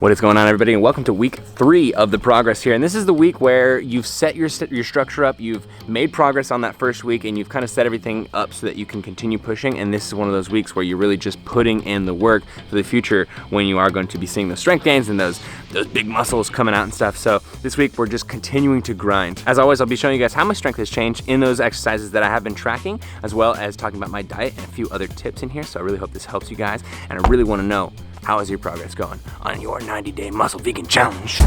What is going on, everybody, and welcome to week 3 of the progress here. And this is the week where you've set your structure up, you've made progress on that first week, and you've kind of set everything up so that you can continue pushing. And this is one of those weeks where you're really just putting in the work for the future when you are going to be seeing those strength gains and those big muscles coming out and stuff. So this week we're just continuing to grind. As always, I'll be showing you guys how my strength has changed in those exercises that I have been tracking, as well as talking about my diet and a few other tips in here. So I really hope this helps you guys, and I really want to know, how is your progress going on your 90-day muscle vegan challenge?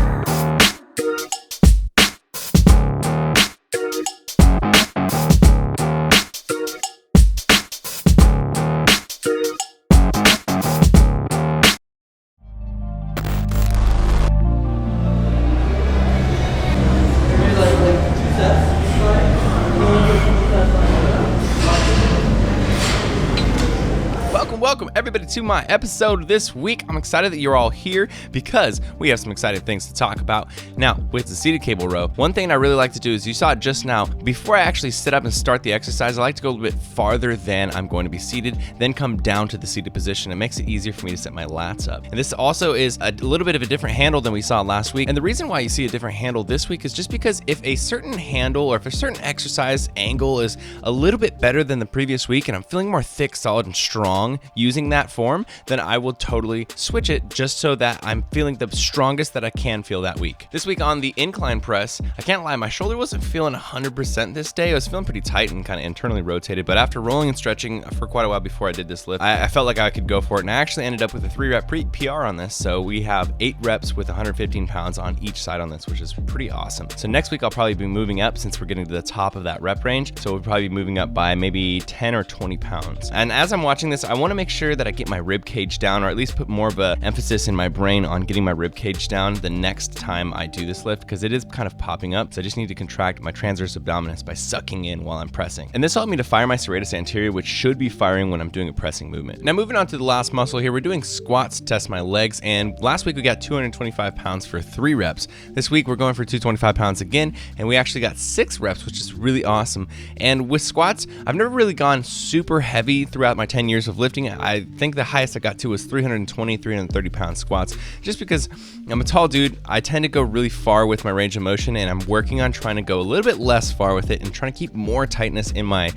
Welcome everybody to my episode this week. I'm excited that you're all here because we have some exciting things to talk about. Now, with the seated cable row, one thing I really like to do is, you saw it just now, before I actually sit up and start the exercise, I like to go a little bit farther than I'm going to be seated, then come down to the seated position. It makes it easier for me to set my lats up. And this also is a little bit of a different handle than we saw last week. And the reason why you see a different handle this week is just because if a certain handle or if a certain exercise angle is a little bit better than the previous week and I'm feeling more thick, solid, and strong using that form, then I will totally switch it just so that I'm feeling the strongest that I can feel that week. This week on the incline press, I can't lie, my shoulder wasn't feeling 100% this day. I was feeling pretty tight and kind of internally rotated, but after rolling and stretching for quite a while before I did this lift, I felt like I could go for it, and I actually ended up with a 3-rep PR on this. So we have 8 reps with 115 pounds on each side on this, which is pretty awesome. So next week I'll probably be moving up, since we're getting to the top of that rep range. So we'll probably be moving up by maybe 10 or 20 pounds. And as I'm watching this, I want to make sure that I get my rib cage down, or at least put more of an emphasis in my brain on getting my rib cage down the next time I do this lift, because it is kind of popping up. So I just need to contract my transverse abdominis by sucking in while I'm pressing. And this helped me to fire my serratus anterior, which should be firing when I'm doing a pressing movement. Now moving on to the last muscle here, we're doing squats to test my legs. And last week we got 225 pounds for 3 reps. This week we're going for 225 pounds again, and we actually got 6 reps, which is really awesome. And with squats, I've never really gone super heavy throughout my 10 years of lifting. I think the highest I got to was 320, 330 pound squats. Just because I'm a tall dude, I tend to go really far with my range of motion, and I'm working on trying to go a little bit less far with it and trying to keep more tightness in my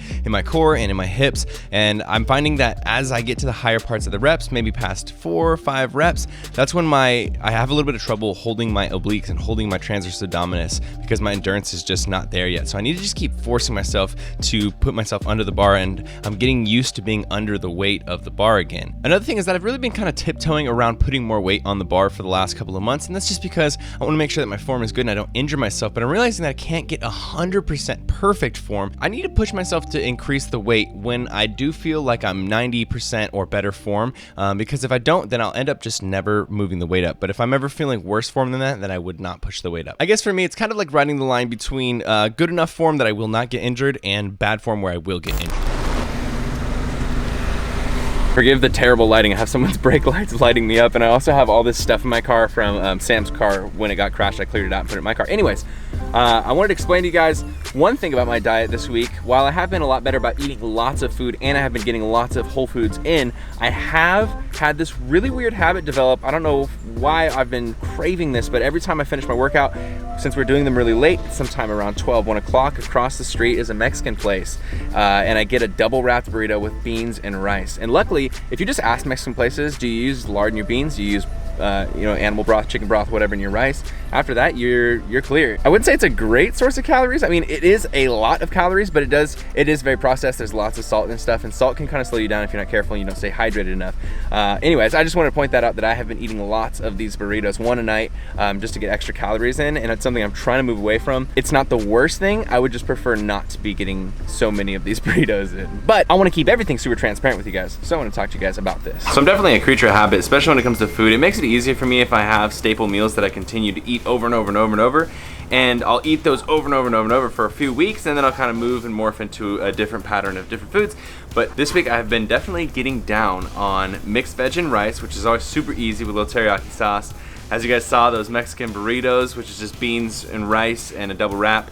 core and in my hips. And I'm finding that as I get to the higher parts of the reps, maybe past 4 or 5 reps, that's when I have a little bit of trouble holding my obliques and holding my transverse abdominis, because my endurance is just not there yet. So I need to just keep forcing myself to put myself under the bar, and I'm getting used to being under the weight of the bar again. Another thing is that I've really been kind of tiptoeing around putting more weight on the bar for the last couple of months, and that's just because I want to make sure that my form is good and I don't injure myself. But I'm realizing that I can't get 100% perfect form. I need to push myself to increase the weight when I do feel like I'm 90% or better form, because if I don't, then I'll end up just never moving the weight up. But if I'm ever feeling worse form than that, then I would not push the weight up. I guess for me, it's kind of like riding the line between good enough form that I will not get injured and bad form where I will get injured. Forgive the terrible lighting. I have someone's brake lights lighting me up, and I also have all this stuff in my car from Sam's car. When it got crashed, I cleared it out and put it in my car. Anyways, I wanted to explain to you guys one thing about my diet this week. While I have been a lot better about eating lots of food, and I have been getting lots of whole foods in, I have had this really weird habit develop. I don't know why I've been craving this, but every time I finish my workout, since we're doing them really late, sometime around 12, 1 o'clock, across the street is a Mexican place, and I get a double wrapped burrito with beans and rice. And luckily, if you just ask Mexican places, do you use lard in your beans? Do you use animal broth, chicken broth, whatever in your rice? After that, you're clear. I wouldn't say it's a great source of calories. I mean, it is a lot of calories, but it is very processed. There's lots of salt and stuff, and salt can kind of slow you down if you're not careful and you don't stay hydrated enough. Anyways, I just wanted to point that out, that I have been eating lots of these burritos, 1 a night, just to get extra calories in, and it's something I'm trying to move away from. It's not the worst thing. I would just prefer not to be getting so many of these burritos in. But I want to keep everything super transparent with you guys, so I want to talk to you guys about this. So I'm definitely a creature of habit, especially when it comes to food. It makes it easier for me if I have staple meals that I continue to eat over and over and over and over, and I'll eat those over and over and over and over for a few weeks, and then I'll kind of move and morph into a different pattern of different foods. But this week I have been definitely getting down on mixed veg and rice, which is always super easy with a little teriyaki sauce. As you guys saw, those Mexican burritos, which is just beans and rice and a double wrap.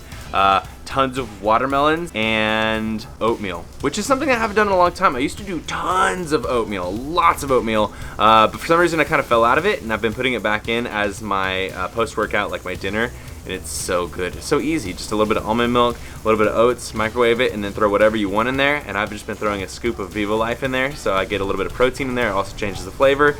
tons of watermelons, and oatmeal, which is something I haven't done in a long time. I used to do tons of oatmeal, lots of oatmeal, but for some reason I kind of fell out of it, and I've been putting it back in as my post-workout, like my dinner, and it's so good. It's so easy. Just a little bit of almond milk, a little bit of oats, microwave it, and then throw whatever you want in there, and I've just been throwing a scoop of Viva Life in there, so I get a little bit of protein in there. It also changes the flavor,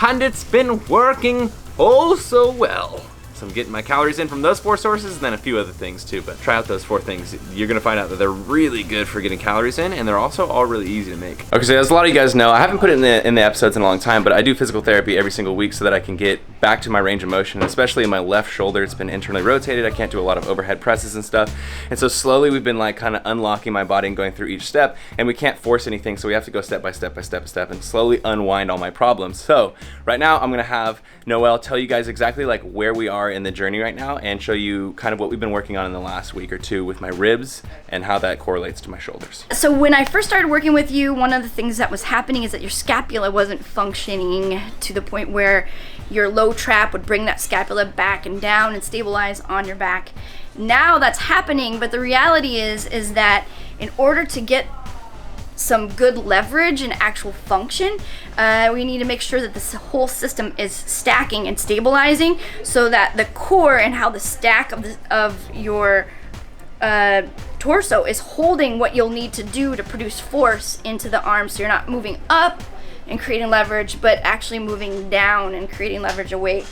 and it's been working oh so well. So I'm getting my calories in from those 4 sources, and then a few other things too, but try out those 4 things. You're gonna find out that they're really good for getting calories in, and they're also all really easy to make. Okay, so as a lot of you guys know, I haven't put it in the episodes in a long time, but I do physical therapy every single week so that I can get back to my range of motion, especially in my left shoulder. It's been internally rotated. I can't do a lot of overhead presses and stuff. And so slowly we've been like kind of unlocking my body and going through each step, and we can't force anything, so we have to go step by step by step by step and slowly unwind all my problems. So right now I'm gonna have Noelle tell you guys exactly like where we are in the journey right now and show you kind of what we've been working on in the last week or two with my ribs and how that correlates to my shoulders. So when I first started working with you, one of the things that was happening is that your scapula wasn't functioning to the point where your low trap would bring that scapula back and down and stabilize on your back. Now that's happening, but the reality is that in order to get some good leverage and actual function, we need to make sure that this whole system is stacking and stabilizing so that the core and how the stack of your torso is holding what you'll need to do to produce force into the arms, so you're not moving up and creating leverage, but actually moving down and creating leverage away.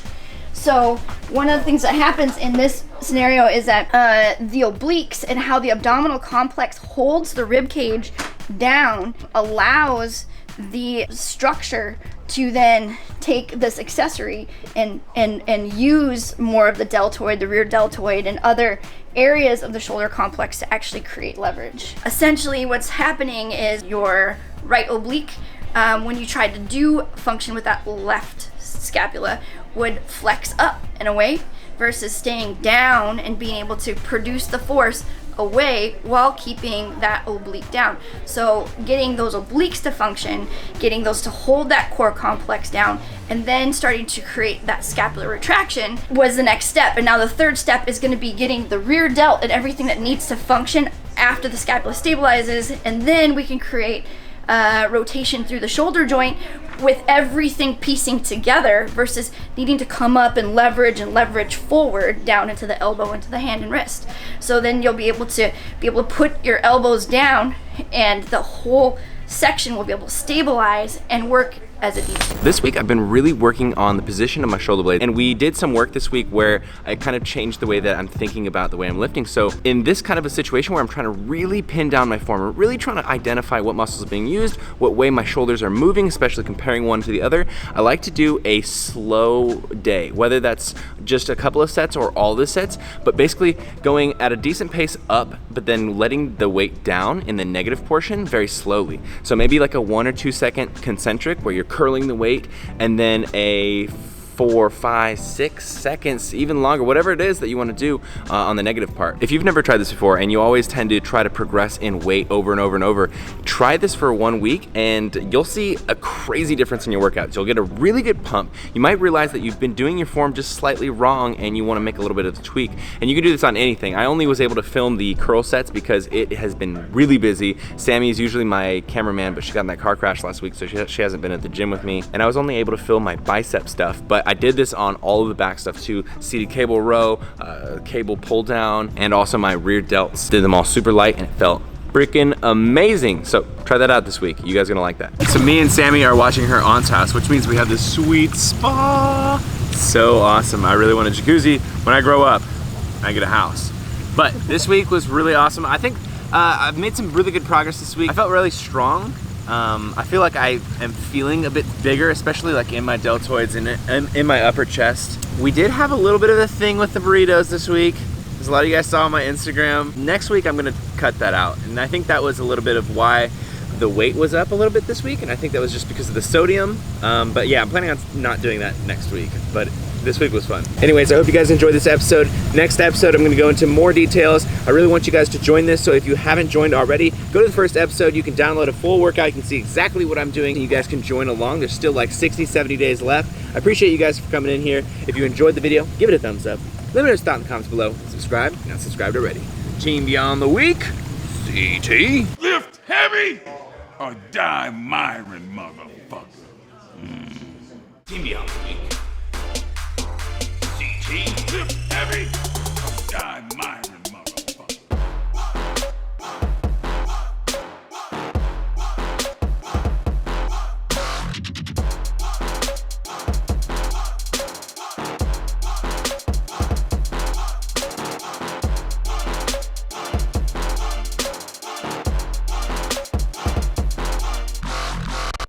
So one of the things that happens in this scenario is that the obliques and how the abdominal complex holds the rib cage down allows the structure to then take this accessory and use more of the deltoid, the rear deltoid, and other areas of the shoulder complex to actually create leverage. Essentially what's happening is your right oblique, when you try to do function with that left scapula, would flex up in a way versus staying down and being able to produce the force away while keeping that oblique down. So getting those obliques to function, getting those to hold that core complex down, and then starting to create that scapular retraction was the next step. And now the third step is going to be getting the rear delt and everything that needs to function after the scapula stabilizes, and then we can create rotation through the shoulder joint with everything piecing together versus needing to come up and leverage forward down into the elbow, into the hand and wrist. So then you'll be able to put your elbows down, and the whole section will be able to stabilize and work as it needs to. This week I've been really working on the position of my shoulder blade, and we did some work this week where I kind of changed the way that I'm thinking about the way I'm lifting. So in this kind of a situation where I'm trying to really pin down my form, I'm really trying to identify what muscles are being used, what way my shoulders are moving, especially comparing one to the other, I like to do a slow day, whether that's just a couple of sets or all the sets, but basically going at a decent pace up, but then letting the weight down in the negative portion very slowly. So maybe like a 1 or 2 second concentric where you're curling the weight, and then a 4, 5, 6 seconds, even longer, whatever it is that you want to do on the negative part. If you've never tried this before and you always tend to try to progress in weight over and over and over, try this for 1 week and you'll see a crazy difference in your workouts. You'll get a really good pump. You might realize that you've been doing your form just slightly wrong and you want to make a little bit of a tweak. And you can do this on anything. I only was able to film the curl sets because it has been really busy. Sammy is usually my cameraman, but she got in that car crash last week, so she hasn't been at the gym with me. And I was only able to film my bicep stuff, but I did this on all of the back stuff too. Seated cable row, cable pull down, and also my rear delts. Did them all super light and it felt freaking amazing. So try that out this week. You guys are gonna like that. So me and Sammy are watching her aunt's house, which means we have this sweet spa. So awesome. I really want a jacuzzi when I grow up and I get a house. But this week was really awesome. I think I've made some really good progress this week. I felt really strong. I feel like I am feeling a bit bigger, especially like in my deltoids and in my upper chest. We did have a little bit of a thing with the burritos this week, as a lot of you guys saw on my Instagram. Next week I'm gonna cut that out, and I think that was a little bit of why the weight was up a little bit this week, and I think that was just because of the sodium. But yeah, I'm planning on not doing that next week, but this week was fun. Anyways, I hope you guys enjoyed this episode. Next episode, I'm gonna go into more details. I really want you guys to join this, so if you haven't joined already, go to the first episode. You can download a full workout. You can see exactly what I'm doing. You guys can join along. There's still like 60, 70 days left. I appreciate you guys for coming in here. If you enjoyed the video, give it a thumbs up. Let me know your thoughts in the comments below. Subscribe if you're not subscribed already. Team Beyond the Week, CT. Lift heavy or die, MIRIN, motherfucker. Team Beyond the Week.